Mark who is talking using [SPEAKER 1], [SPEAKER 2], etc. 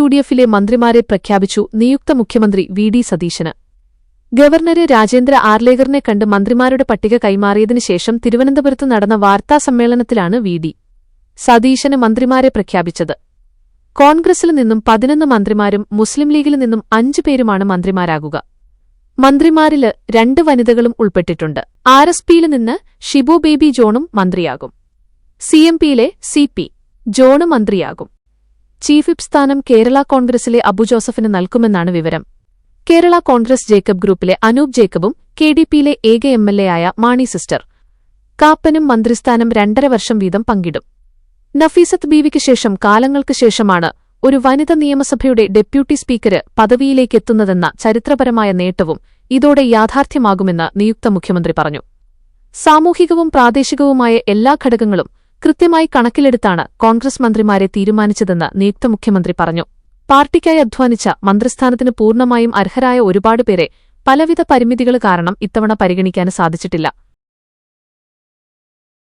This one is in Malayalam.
[SPEAKER 1] യുഡിഎഫിലെ മന്ത്രിമാരെ പ്രഖ്യാപിച്ചു നിയുക്ത മുഖ്യമന്ത്രി വി.ഡി. സതീശന്. ഗവർണർ രാജേന്ദ്ര ആർലേക്കറിനെ കണ്ട് മന്ത്രിമാരുടെ പട്ടിക കൈമാറിയതിനു ശേഷം തിരുവനന്തപുരത്ത് നടന്ന വാർത്താസമ്മേളനത്തിലാണ് വി.ഡി. സതീശന് മന്ത്രിമാരെ പ്രഖ്യാപിച്ചത്. കോൺഗ്രസിൽ നിന്നും 11 മന്ത്രിമാരും മുസ്ലിം ലീഗിൽ നിന്നും 5 പേരുമാണ് മന്ത്രിമാരാകുക. മന്ത്രിമാരില് 2 വനിതകളും ഉൾപ്പെട്ടിട്ടുണ്ട്. ആർഎസ്പിയിൽ നിന്ന് ഷിബു ബേബി ജോണും മന്ത്രിയാകും. സിഎംപിയിലെ സി.പി. ജോണ് മന്ത്രിയാകും. ചീഫ് വിപ്പ് സ്ഥാനം കേരള കോൺഗ്രസിലെ അബു ജോസഫിന് നൽകുമെന്നാണ് വിവരം. കേരള കോൺഗ്രസ് ജേക്കബ് ഗ്രൂപ്പിലെ അനൂപ് ജേക്കബും കെഡിപിയിലെ ഏക എംഎൽഎ ആയ മാണി സിസ്റ്റർ കാപ്പനും മന്ത്രിസ്ഥാനം 2.5 വർഷം വീതം പങ്കിടും. നഫീസത്ത് ബീവിക്ക് ശേഷം കാലങ്ങൾക്ക് ശേഷമാണ് ഒരു വനിത നിയമസഭയുടെ ഡെപ്യൂട്ടി സ്പീക്കര് പദവിയിലേക്കെത്തുന്നതെന്ന ചരിത്രപരമായ നേട്ടവും ഇതോടെ യാഥാർത്ഥ്യമാകുമെന്ന് നിയുക്ത മുഖ്യമന്ത്രി പറഞ്ഞു. സാമൂഹികവും പ്രാദേശികവുമായ എല്ലാ ഘടകങ്ങളും കൃത്യമായി കണക്കിലെടുത്താണ് കോൺഗ്രസ് മന്ത്രിമാരെ തീരുമാനിച്ചതെന്ന് നിയുക്ത മുഖ്യമന്ത്രി പറഞ്ഞു. പാർട്ടിക്കായി അധ്വാനിച്ച മന്ത്രിസ്ഥാനത്തിന് പൂർണ്ണമായും അർഹരായ ഒരുപാട് പേരെ പലവിധ പരിമിതികൾ കാരണം ഇത്തവണ പരിഗണിക്കാൻ സാധിച്ചിട്ടില്ല.